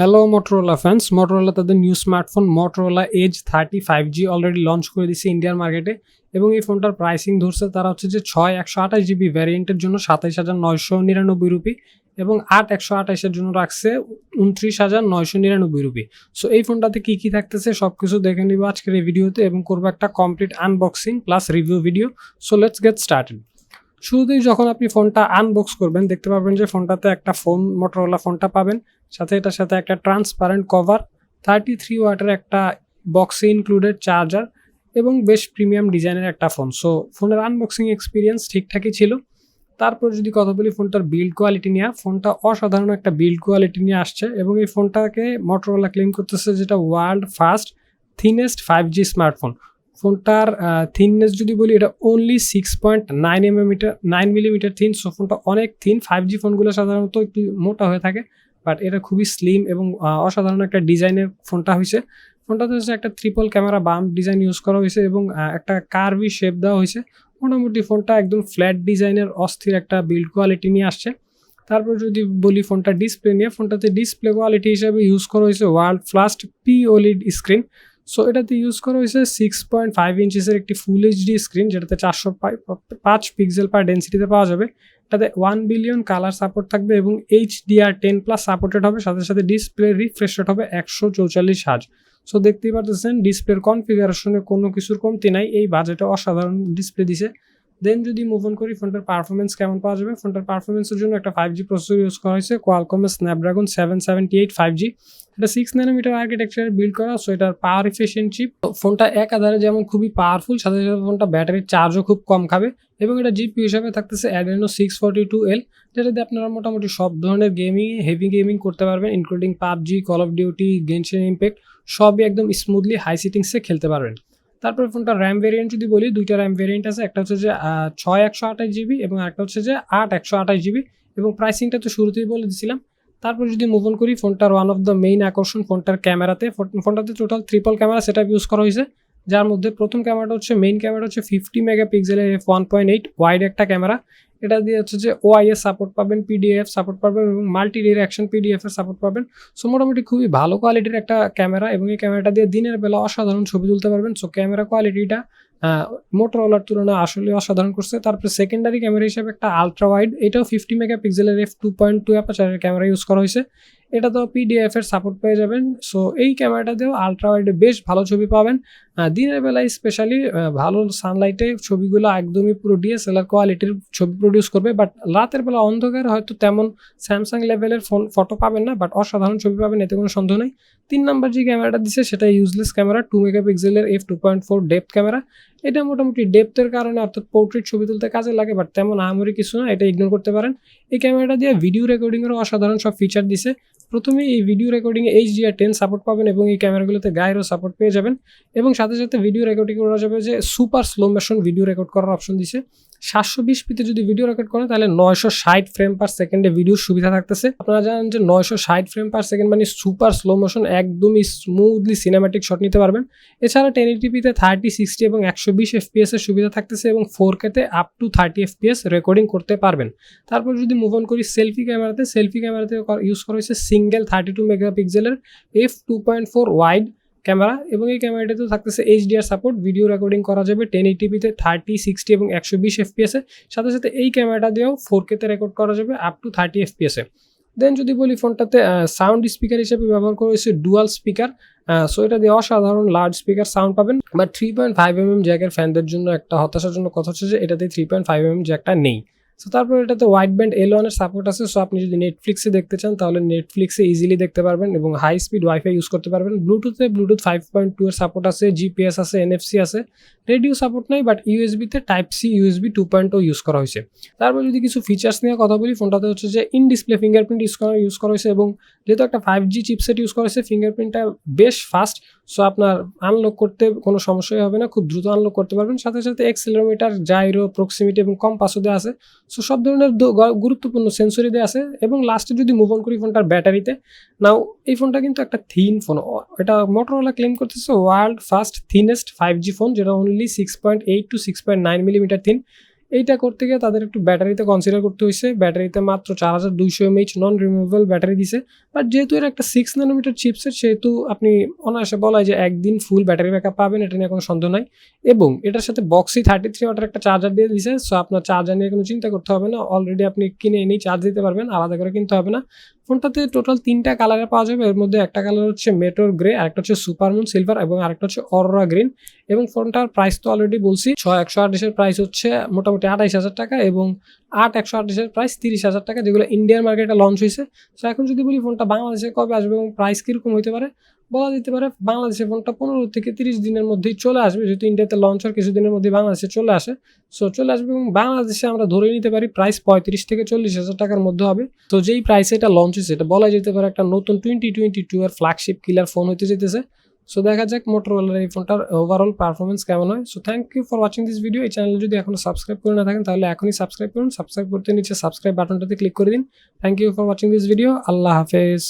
Hello Motorola fans, Motorola তাদের new smartphone Motorola Edge 30 5G already launch করে দিচ্ছে Indian মার্কেটে এবং এই ফোনটার প্রাইসিং ধরছে তারা হচ্ছে যে 6 128GB ভ্যারিয়েন্টের জন্য 27,999 রুপি এবং 8 128 এর জন্য রাখছে 29,999 রুপি। সো এই ফোনটাতে কি কি থাকতেছে সবকিছু দেখে নিব আজকের এই ভিডিওতে এবং করবো একটা complete unboxing plus review video. So let's get started. শুরুতেই যখন আপনি ফোনটা আনবক্স করবেন দেখতে পাবেন যে ফোনটাতে একটা Motorola ফোনটা পাবেন, সাথে এটার সাথে একটা ট্রান্সপারেন্ট কভার, 33 ওয়াটের একটা বক্সে ইনক্লুডেড চার্জার এবং বেশ প্রিমিয়াম ডিজাইনের একটা ফোন। সো ফোনের আনবক্সিং এক্সপিরিয়েন্স ঠিকঠাকই ছিল। তারপর যদি কথা বলি ফোনটার বিল্ড কোয়ালিটি নিয়ে, ফোনটা অসাধারণ একটা বিল্ড কোয়ালিটি নিয়ে আসছে এবং এই ফোনটাকে Motorola ক্লেম করতেছে যেটা world first thinnest 5G smartphone. ফোনটার থিননেস যদি বলি এটা অনলি 6.9 মিলিমিটার থিন। সো ফোনটা অনেক থিন। 5G ফোনগুলো সাধারণত একটু মোটা হয়ে থাকে, বাট এটা খুবই স্লিম এবং অসাধারণ একটা ডিজাইনের ফোনটা হয়েছে। ফোনটাতে হচ্ছে একটা triple camera bump design use করা হয়েছে এবং একটা কার্ভি শেপ দেওয়া হয়েছে। মোটামুটি ফোনটা একদম ফ্ল্যাট ডিজাইনের অস্থির একটা বিল্ড কোয়ালিটি নিয়ে আসছে। তারপর যদি বলি ফোনটা ডিসপ্লে নিয়ে, ফোনটাতে ডিসপ্লে কোয়ালিটি হিসাবে ইউজ করা হয়েছে world first POLED screen. So এটাতে ইউজ করা হয়েছে 6.5 ইঞ্চিসের একটি ফুল HD স্ক্রিন, যেটাতে 405 পিক্সেল পার ডেন্সিটিতে পাওয়া যাবে। এটাতে 1 বিলিয়ন কালার সাপোর্ট থাকবে এবং HDR10+ সাপোর্টেড হবে, সাথে সাথে ডিসপ্লে রিফ্রেশ রেট হবে 144 হার্জ। সো দেখতেই পারতেছেন ডিসপ্লের কনফিগারেশনে কোনো কিছুর কমতি নাই, এই বাজেটে অসাধারণ ডিসপ্লে দিছে। দেন যদি মুভ অন করি ফোনটার পারফরমেন্স কেমন পাওয়া যাবে, ফোনটার পারফরমেন্সের জন্য একটা 5G প্রসেসর ইউজ করা হয়েছে, কোয়ালকমের স্ন্যাপড্রাগন 778 5G। এটা 6 ন্যানোমিটার আর্কিটেকচারে বিল্ড করা। সো এটার পাওয়ার এফিশিয়েন্ট চিপ। ফোনটা একাধারে যেমন খুবই পাওয়ারফুল, সাথে সাথে ফোনটা ব্যাটারির চার্জও খুব কম খাবে এবং এটা জিপি হিসাবে থাকতেছে Adreno 642L, যেটাতে আপনারা মোটামুটি সব ধরনের গেমিং, হেভি গেমিং করতে পারবেন, including PUBG, call of duty, Genshin impact সবই একদম স্মুথলি হাই সিটিংসে খেলতে পারবেন। তারপরে ফোনটা র্যাম ভেরিয়েন্ট যদি বলি, দুইটা র্যাম ভেরিয়েন্ট আছে, একটা হচ্ছে যে 6 128GB এবং একটা হচ্ছে যে 8 128GB এবং প্রাইসিংটা তো শুরুতেই বলে দিয়েছিলাম। তারপর যদি মুভ অন করি ফোনটার ওয়ান অফ দ্য মেইন আকর্ষণ ফোনটার ক্যামেরাতে। ফোনটাতে total triple camera set use করা হয়েছে, যার মধ্যে প্রথম ক্যামেরাটা হচ্ছে মেইন ক্যামেরা হচ্ছে 50 মেগাপিক্সেলের f1.8 ওয়াইড একটা ক্যামেরা। এটা দিয়ে হচ্ছে যে OIS সাপোর্ট পাবেন, PDF সাপোর্ট পাবেন এবং মাল্টি ডিরেকশন PDF এর সাপোর্ট পাবেন। সো মোটামুটি খুবই ভালো কোয়ালিটির একটা ক্যামেরা এবং এই ক্যামেরাটা দিয়ে দিনের বেলা অসাধারণ ছবি তুলতে পারবেন। সো ক্যামেরা কোয়ালিটিটা Motorola তুলনায় আসলে অসাধারণ করছে। তারপরে সেকেন্ডারি ক্যামেরা হিসেবে একটা আলট্রা ওয়াইড, এটাও 50 মেগাপিক্সেলের f2.2 অ্যাপারচারের ক্যামেরা ইউজ করা হয়েছে। এটা তো PDF এর সাপোর্ট পেয়ে যাবেন। সো এই ক্যামেরাটা দিয়েও আলট্রা ওয়াইডে বেশ ভালো ছবি পাবেন। দিনের বেলায় স্পেশালি ভালো সানলাইটে ছবিগুলো একদমই পুরো DSLR কোয়ালিটির ছবি প্রডিউস করবে, বাট রাতের বেলা অন্ধকারে হয়তো তেমন স্যামসাং লেভেলের ফটো পাবেন না, বাট অসাধারণ ছবি পাবেন, এতে কোনো সন্দেহ নেই। 3 নাম্বার যে ক্যামেরাটা দিচ্ছে সেটা ইউজলেস ক্যামেরা, 2 মেগাপিক্সেলের f2.4 ডেপথ ক্যামেরা। এটা মোটামুটি ডেপথের কারণে অর্থাৎ পোর্ট্রেট ছবি তুলতে কাজে লাগে, বাট তেমন আহামরি কিছু না, এটা ইগনোর করতে পারেন। এই ক্যামেরাটা দিয়ে ভিডিও রেকর্ডিংয়েরও অসাধারণ সব ফিচার দিছে। প্রথমে এই ভিডিও রেকর্ডিংয়ে HDR10 সাপোর্ট পাবেন এবং এই ক্যামেরাগুলোতে গায়েরও সাপোর্ট পেয়ে যাবেন এবং সাথে সাথে ভিডিও রেকর্ডিং করা যাবে যে super slow motion video record করার অপশন দিছে। 720p যদি ভিডিও রেকর্ড করেন তাহলে 960 ফ্রেম পার সেকেন্ডে ভিডিওর সুবিধা থাকতেছে। আপনারা জানেন যে 960 ফ্রেম পার সেকেন্ড মানে সুপার স্লো মোশন, একদমই স্মুথলি সিনেম্যাটিক শট নিতে পারবেন। এছাড়া 1080pতে 30, 60 এবং 120 FPS এর সুবিধা থাকতেছে এবং 4Kতে আপ টু 30 FPS রেকর্ডিং করতে পারবেন। তারপর যদি মুভ অন করি সেলফি ক্যামেরাতে ইউজ করা হয়েছে সিঙ্গেল 32 মেগাপিক্সেলের f2.4 ওয়াইড ক্যামেরা এবং এই ক্যামেরাটাতেও থাকতেছে HDR সাপোর্ট, ভিডিও রেকর্ডিং করা যাবে 1080pতে 30, 60 এবং 120 FPS এ। সাথে সাথে এই ক্যামেরাটা দিয়েও 4Kতে রেকর্ড করা যাবে আপ টু 30 FPS এ। দেন যদি বলি ফোনটাতে সাউন্ড স্পিকার হিসেবে ব্যবহার করা হয়েছে ডুয়াল স্পিকার। সো এটা দিয়ে অসাধারণ লার্জ স্পিকার সাউন্ড পাবেন, বাট 3.5mm জ্যাকের ফ্যানদের জন্য একটা হতাশার জন্য কথা হচ্ছে যে এটাতে 3.5mm জ্যাকটা নেই। সো তারপর এটাতে ওয়াইড ব্যান্ড L1 এর সাপোর্ট আছে। সো আপনি যদি নেটফ্লিক্সে দেখতে চান তাহলে নেটফ্লিক্সে ইজিলি দেখতে পারবেন এবং হাই স্পিড ওয়াইফাই ইউজ করতে পারবেন। ব্লুটুথ 5.2 এর সাপোর্ট আছে, GPS আছে, NFC আছে, রেডিও সাপোর্ট নাই, বাট USB-তে Type-C USB 2.0 ইউজ করা হয়েছে। তারপর যদি কিছু ফিচার্স নিয়ে কথা বলি, ফোনটাতে হচ্ছে যে ইন ডিসপ্লে ফিঙ্গারপ্রিন্ট ইউজ করা হয়েছে এবং যেহেতু একটা 5G চিপসেট ইউজ করা হয়েছে ফিঙ্গারপ্রিন্টটা বেশ ফাস্ট। সো আপনার আনলক করতে কোনো সমস্যাই হবে না, খুব দ্রুত আনলক করতে পারবেন। সাথে সাথে অ্যাক্সেলেরোমিটার, জাইরো, প্রক্সিমিটি এবং কম্পাসও দেওয়া আছে। সো সব ধরনের গুরুত্বপূর্ণ সেন্সরি দেওয়া আছে এবং লাস্টে যদি মুভ অন করি ফোনটার ব্যাটারিতে, নাও এই ফোনটা কিন্তু একটা থিন ফোন। এটা Motorola ক্লেম করতেছে world first thinnest 5G phone, যেটা অনলি 6.8 to 6.9 মিলিমিটার থিন। এইটা করতে গিয়ে তাদের একটু ব্যাটারিতে কনসিডার করতে হয়েছে। ব্যাটারিতে মাত্র 4200 mAh নন রিমুভেবল ব্যাটারি দিছে। বাট যেহেতু এর একটা 6 ন্যানোমিটার চিপসেট, সেহেতু আপনি অনায়াসে বলা যায় যে একদিন ফুল ব্যাটারি ব্যাকআপ পাবেন, এটা নিয়ে কোনো সন্দেহ নাই। এবং এটার সাথে বক্সি 33 ওয়াটের একটা চার্জার দিয়ে দিছে। সো আপনার চার্জার নিয়ে কোনো চিন্তা করতে হবে না। অলরেডি আপনি কিনে এনেই চার্জ দিতে পারবেন, আলাদা করে কিনতে হবে না। ফোনটাতে টোটাল 3টা কালারে পাওয়া যাবে। এর মধ্যে একটা কালার হচ্ছে মেটোর গ্রে, আরেকটা হচ্ছে সুপারমুন সিলভার এবং আরেকটা হচ্ছে অরোরা গ্রিন। এবং ফোনটার প্রাইস তো অলরেডি বলছি, 6128 এর প্রাইস হচ্ছে মোটামুটি 28000 টাকা এবং 8128 এর প্রাইস 30000 টাকা, যেগুলো ইন্ডিয়ান মার্কেটে লঞ্চ হয়েছে। সো এখন যদি বলি ফোনটা বাংলাদেশে কবে আসবে এবং প্রাইস কিরকম হতে পারে, বলা যেতে পারে বাংলাদেশে ফোনটা 15 থেকে 30 দিনের মধ্যেই চলে আসবে, যেহেতু ইন্ডিয়াতে লঞ্চ হওয়ার কিছুদিনের মধ্যেই বাংলাদেশে চলে আসে। সো চলে আসবে এবং বাংলাদেশে আমরা ধরে নিতে পারি প্রাইস 35 থেকে 40,000 টাকার মধ্যে হবে। তো যেই প্রাইসে এটা লঞ্চ হয়েছে, এটা বলা যেতে পারে একটা নতুন 2022 এর ফ্ল্যাগশিপ কিলার ফোন হতে যেতেছে। সো দেখা যাক মোটরোলার এই ফোনটার ওভারঅল পারফরমেন্স কেমন হয়। So thank you for watching this video. এই চ্যানেল যদি এখনো সাবস্ক্রাইব করে না থাকেন তাহলে এখনই সাবস্ক্রাইব করুন। সাবস্ক্রাইব করতে নিচে সাবস্ক্রাইব বাটনটাতে ক্লিক করে দিন। Thank you for watching this video. আল্লাহ হাফেজ।